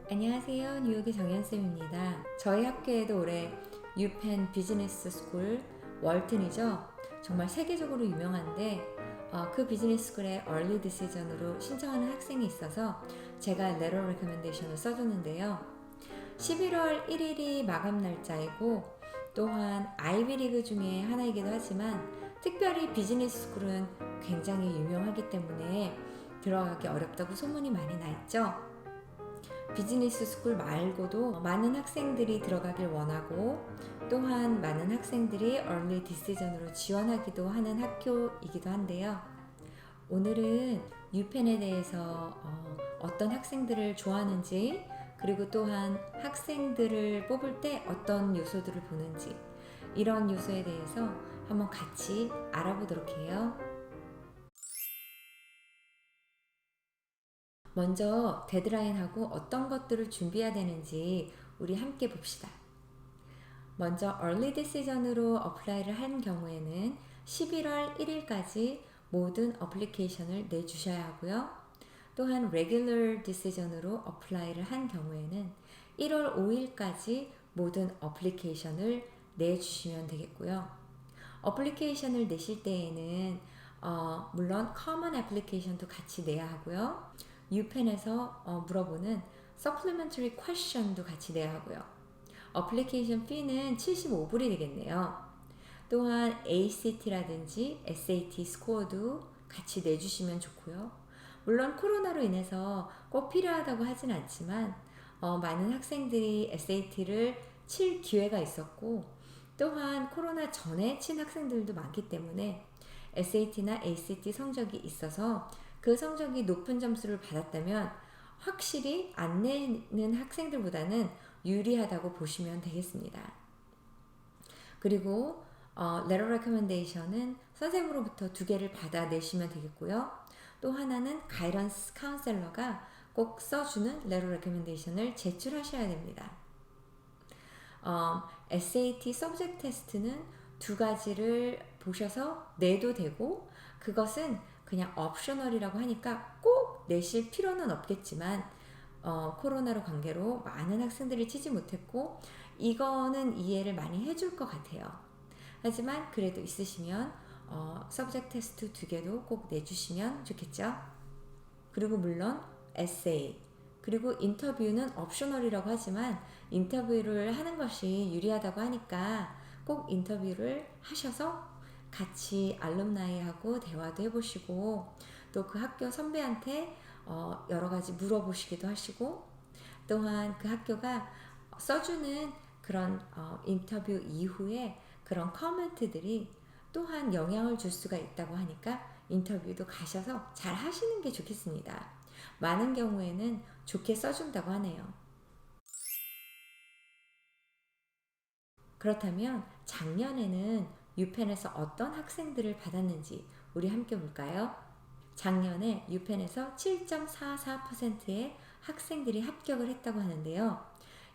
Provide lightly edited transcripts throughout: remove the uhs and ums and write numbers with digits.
안녕하세요. 뉴욕의 정연쌤입니다. 저희 학교에도 올해 유펜 비즈니스 스쿨 월튼이죠. 정말 세계적으로 유명한데 그 비즈니스 스쿨에 얼리 디시전으로 신청하는 학생이 있어서 제가 레터 레커멘데이션을 써줬는데요. 11월 1일이 마감 날짜이고 또한 아이비리그 중에 하나이기도 하지만 특별히 비즈니스 스쿨은 굉장히 유명하기 때문에 들어가기 어렵다고 소문이 많이 나 있죠. 비즈니스 스쿨 말고도 많은 학생들이 들어가길 원하고 또한 많은 학생들이 얼리 디시전으로 지원하기도 하는 학교이기도 한데요. 오늘은 유펜에 대해서 어떤 학생들을 좋아하는지 그리고 또한 학생들을 뽑을 때 어떤 요소들을 보는지 이런 요소에 대해서 한번 같이 알아보도록 해요. 먼저 데드라인하고 어떤 것들을 준비해야 되는지 우리 함께 봅시다. 먼저 early decision으로 어플라이를 한 경우에는 11월 1일까지 모든 어플리케이션을 내주셔야 하고요. 또한 regular decision으로 어플라이를 한 경우에는 1월 5일까지 모든 어플리케이션을 내주시면 되겠고요. 어플리케이션을 내실 때에는 물론 common application도 같이 내야 하고요. 유펜에서 물어보는 supplementary question도 같이 내야 하고요. 어플리케이션 fee는 75불이 되겠네요. 또한 ACT라든지 SAT 스코어도 같이 내주시면 좋고요. 물론 코로나로 인해서 꼭 필요하다고 하진 않지만 많은 학생들이 SAT를 칠 기회가 있었고 또한 코로나 전에 친 학생들도 많기 때문에 SAT나 ACT 성적이 있어서 그 성적이 높은 점수를 받았다면 확실히 안 내는 학생들보다는 유리하다고 보시면 되겠습니다. 그리고 letter recommendation은 선생님으로부터 2개를 받아내시면 되겠고요. 또 하나는 가이던스 카운셀러가 꼭 써주는 letter recommendation을 제출하셔야 됩니다. SAT subject test는 2가지를 보셔서 내도 되고 그것은 그냥 옵셔널이라고 하니까 꼭 내실 필요는 없겠지만 코로나로 관계로 많은 학생들이 치지 못했고 이거는 이해를 많이 해줄 것 같아요. 하지만 그래도 있으시면 subject test 2개도 꼭 내주시면 좋겠죠. 그리고 물론 에세이 그리고 인터뷰는 옵셔널이라고 하지만 인터뷰를 하는 것이 유리하다고 하니까 꼭 인터뷰를 하셔서 같이 알룸나이하고 대화도 해보시고 또 그 학교 선배한테 여러 가지 물어보시기도 하시고 또한 그 학교가 써주는 그런 인터뷰 이후에 그런 커멘트들이 또한 영향을 줄 수가 있다고 하니까 인터뷰도 가셔서 잘 하시는 게 좋겠습니다. 많은 경우에는 좋게 써준다고 하네요. 그렇다면 작년에는 유펜에서 어떤 학생들을 받았는지 우리 함께 볼까요? 작년에 유펜에서 7.44%의 학생들이 합격을 했다고 하는데요.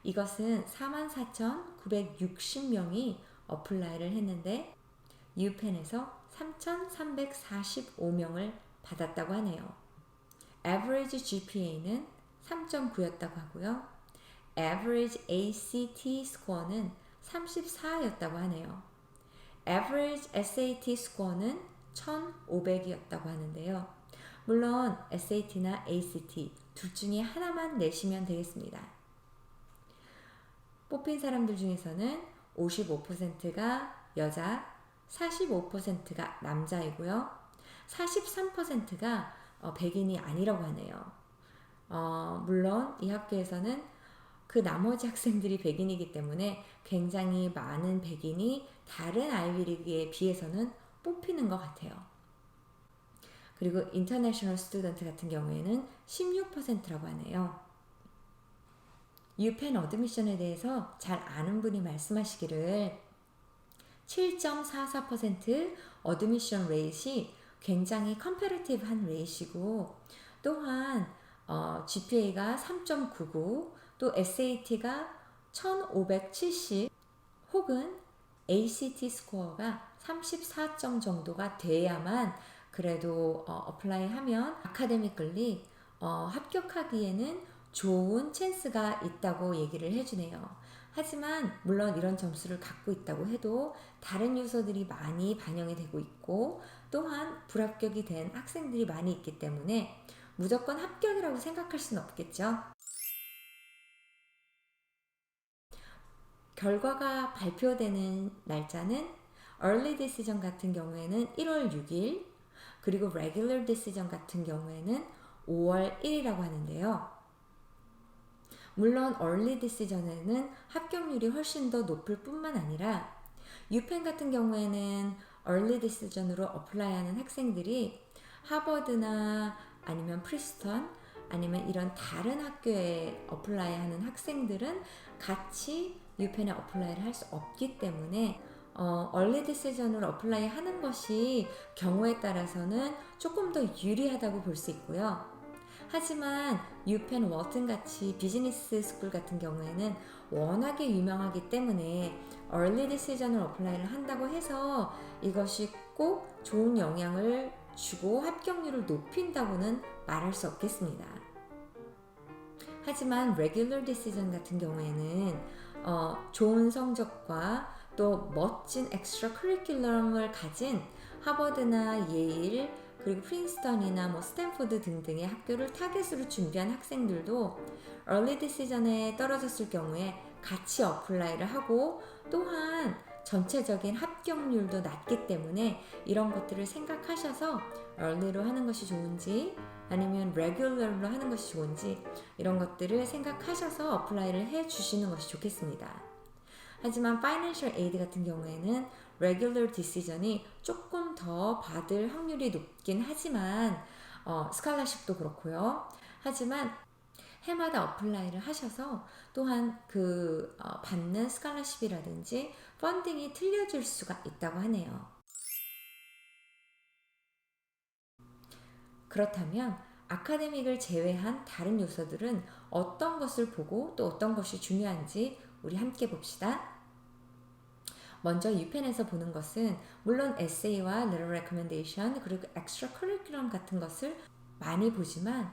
이것은 44,960명이 어플라이를 했는데 유펜에서 3,345명을 받았다고 하네요. average GPA는 3.9였다고 하고요. average ACT 스코어는 34였다고 하네요. average SAT 스코어는 1,500이었다고 하는데요. 물론 SAT나 ACT 둘 중에 하나만 내시면 되겠습니다. 뽑힌 사람들 중에서는 55%가 여자, 45%가 남자이고요. 43%가 백인이 아니라고 하네요. 물론 이 학교에서는 그 나머지 학생들이 백인이기 때문에 굉장히 많은 백인이 다른 아이비리그에 비해서는 뽑히는 것 같아요. 그리고 인터내셔널 스튜던트 같은 경우에는 16%라고 하네요. 유펜 어드미션에 대해서 잘 아는 분이 말씀하시기를 7.44% 어드미션 레이트이 굉장히 컴패러티브한 레이트이고 또한 GPA가 3.99 또 SAT가 1570 혹은 ACT 스코어가 34점 정도가 돼야만 그래도 어플라이 하면 아카데미컬리 합격하기에는 좋은 찬스가 있다고 얘기를 해주네요. 하지만 물론 이런 점수를 갖고 있다고 해도 다른 요소들이 많이 반영이 되고 있고 또한 불합격이 된 학생들이 많이 있기 때문에 무조건 합격이라고 생각할 수는 없겠죠. 결과가 발표되는 날짜는 Early Decision 같은 경우에는 1월 6일, 그리고 Regular Decision 같은 경우에는 5월 1일이라고 하는데요. 물론 Early Decision에는 합격률이 훨씬 더 높을 뿐만 아니라 유펜 같은 경우에는 Early Decision으로 어플라이하는 학생들이 하버드나 아니면 프리스턴 아니면 이런 다른 학교에 어플라이하는 학생들은 같이 유펜에 어플라이를 할 수 없기 때문에 얼리 디시전으로 어플라이 하는 것이 경우에 따라서는 조금 더 유리하다고 볼 수 있고요. 하지만 유펜, 워튼 같이 비즈니스 스쿨 같은 경우에는 워낙에 유명하기 때문에 얼리 디시전을 어플라이를 한다고 해서 이것이 꼭 좋은 영향을 주고 합격률을 높인다고는 말할 수 없겠습니다. 하지만 레귤러 디시전 같은 경우에는 좋은 성적과 또 멋진 엑스트라 커리큘럼을 가진 하버드나 예일 그리고 프린스턴이나 스탠포드 등등의 학교를 타겟으로 준비한 학생들도 early decision에 떨어졌을 경우에 같이 어플라이를 하고 또한 전체적인 합격률도 낮기 때문에 이런 것들을 생각하셔서 early로 하는 것이 좋은지 아니면 regular로 하는 것이 좋은지 이런 것들을 생각하셔서 어플라이를 해 주시는 것이 좋겠습니다. 하지만 Financial Aid 같은 경우에는 Regular Decision이 조금 더 받을 확률이 높긴 하지만 스칼라십도 그렇고요. 하지만 해마다 어플라이를 하셔서 또한 그 받는 스칼라십이라든지 펀딩이 틀려질 수가 있다고 하네요. 그렇다면 아카데믹을 제외한 다른 요소들은 어떤 것을 보고 또 어떤 것이 중요한지 우리 함께 봅시다. 먼저 유펜에서 보는 것은 물론 에세이와 letter recommendation 그리고 extra curriculum 같은 것을 많이 보지만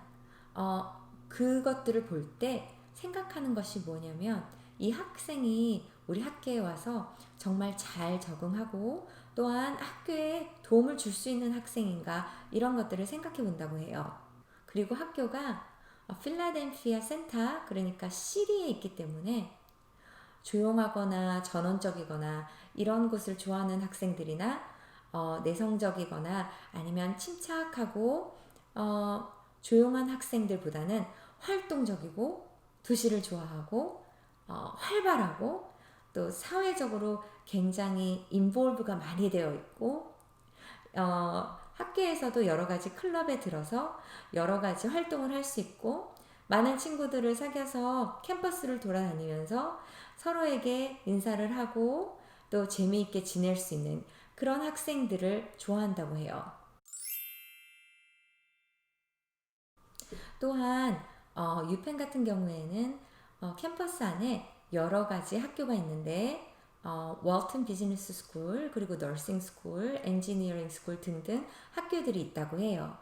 그것들을 볼 때 생각하는 것이 뭐냐면 이 학생이 우리 학교에 와서 정말 잘 적응하고 또한 학교에 도움을 줄 수 있는 학생인가 이런 것들을 생각해 본다고 해요. 그리고 학교가 필라델피아 센터 그러니까 시리에 있기 때문에 조용하거나 전원적이거나 이런 곳을 좋아하는 학생들이나 내성적이거나 아니면 침착하고 조용한 학생들보다는 활동적이고 도시를 좋아하고 활발하고 또 사회적으로 굉장히 인볼브가 많이 되어 있고 학교에서도 여러 가지 클럽에 들어서 여러 가지 활동을 할 수 있고 많은 친구들을 사귀어서 캠퍼스를 돌아다니면서 서로에게 인사를 하고 또 재미있게 지낼 수 있는 그런 학생들을 좋아한다고 해요. 또한 유펜 같은 경우에는 캠퍼스 안에 여러 가지 학교가 있는데 월튼 비즈니스 스쿨 그리고 너싱 스쿨, 엔지니어링 스쿨 등등 학교들이 있다고 해요.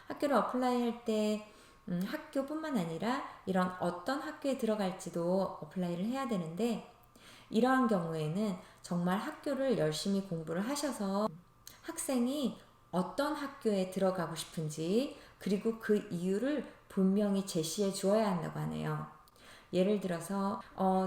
학교를 어플라이 할때 학교뿐만 아니라 이런 어떤 학교에 들어갈지도 어플라이를 해야 되는데 이러한 경우에는 정말 학교를 열심히 공부를 하셔서 학생이 어떤 학교에 들어가고 싶은지 그리고 그 이유를 분명히 제시해 주어야 한다고 하네요. 예를 들어서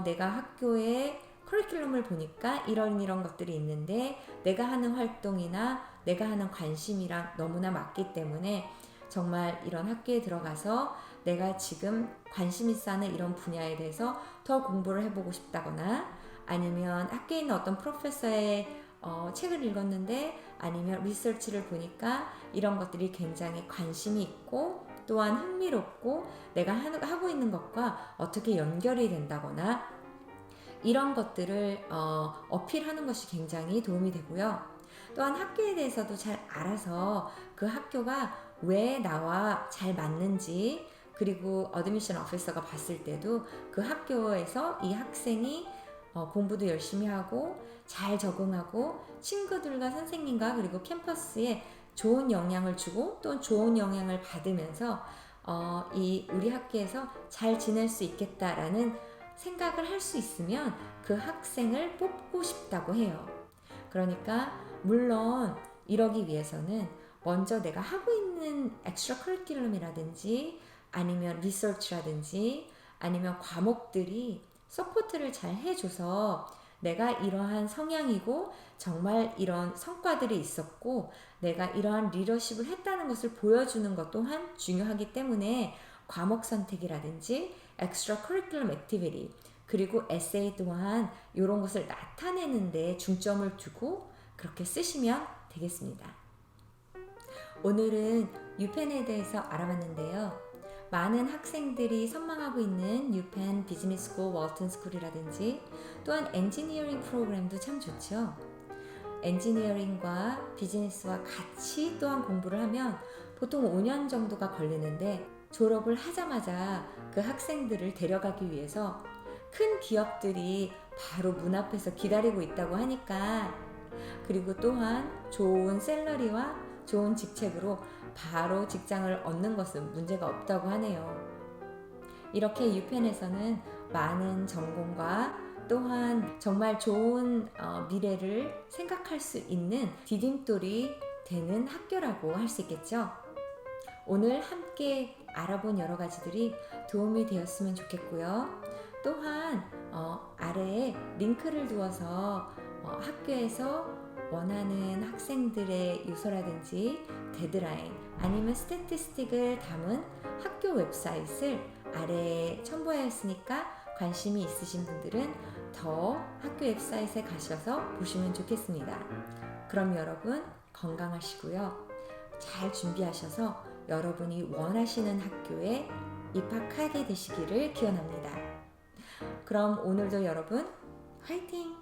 내가 학교에 커리큘럼을 보니까 이런 것들이 있는데 내가 하는 활동이나 내가 하는 관심이랑 너무나 맞기 때문에 정말 이런 학교에 들어가서 내가 지금 관심 있어 하는 이런 분야에 대해서 더 공부를 해보고 싶다거나 아니면 학교에 있는 어떤 프로페서의 책을 읽었는데 아니면 리서치를 보니까 이런 것들이 굉장히 관심이 있고 또한 흥미롭고 내가 하고 있는 것과 어떻게 연결이 된다거나 이런 것들을 어필하는 것이 굉장히 도움이 되고요. 또한 학교에 대해서도 잘 알아서 그 학교가 왜 나와 잘 맞는지 그리고 어드미션 오피서가 봤을 때도 그 학교에서 이 학생이 공부도 열심히 하고 잘 적응하고 친구들과 선생님과 그리고 캠퍼스에 좋은 영향을 주고 또 좋은 영향을 받으면서 이 우리 학교에서 잘 지낼 수 있겠다라는 생각을 할 수 있으면 그 학생을 뽑고 싶다고 해요. 그러니까 물론 이러기 위해서는 먼저 내가 하고 있는 엑스트라 커리큘럼이라든지 아니면 리서치라든지 아니면 과목들이 서포트를 잘 해줘서 내가 이러한 성향이고 정말 이런 성과들이 있었고 내가 이러한 리더십을 했다는 것을 보여주는 것 또한 중요하기 때문에 과목 선택이라든지 엑스트라 커리큘럼 액티비티 그리고 에세이 또한 이런 것을 나타내는데 중점을 두고 그렇게 쓰시면 되겠습니다. 오늘은 유펜에 대해서 알아봤는데요. 많은 학생들이 선망하고 있는 유펜 비즈니스 스쿨, 월튼 스쿨이라든지 또한 엔지니어링 프로그램도 참 좋죠. 엔지니어링과 비즈니스와 같이 또한 공부를 하면 보통 5년 정도가 걸리는데 졸업을 하자마자 그 학생들을 데려가기 위해서 큰 기업들이 바로 문 앞에서 기다리고 있다고 하니까 그리고 또한 좋은 샐러리와 좋은 직책으로 바로 직장을 얻는 것은 문제가 없다고 하네요. 이렇게 유펜에서는 많은 전공과 또한 정말 좋은 미래를 생각할 수 있는 디딤돌이 되는 학교라고 할 수 있겠죠. 오늘 함께 알아본 여러 가지들이 도움이 되었으면 좋겠고요. 또한 아래에 링크를 두어서 학교에서 원하는 학생들의 유서라든지 데드라인 아니면 스태티스틱을 담은 학교 웹사이트를 아래에 첨부하였으니까 관심이 있으신 분들은 더 학교 웹사이트에 가셔서 보시면 좋겠습니다. 그럼 여러분 건강하시고요. 잘 준비하셔서 여러분이 원하시는 학교에 입학하게 되시기를 기원합니다. 그럼 오늘도 여러분 화이팅!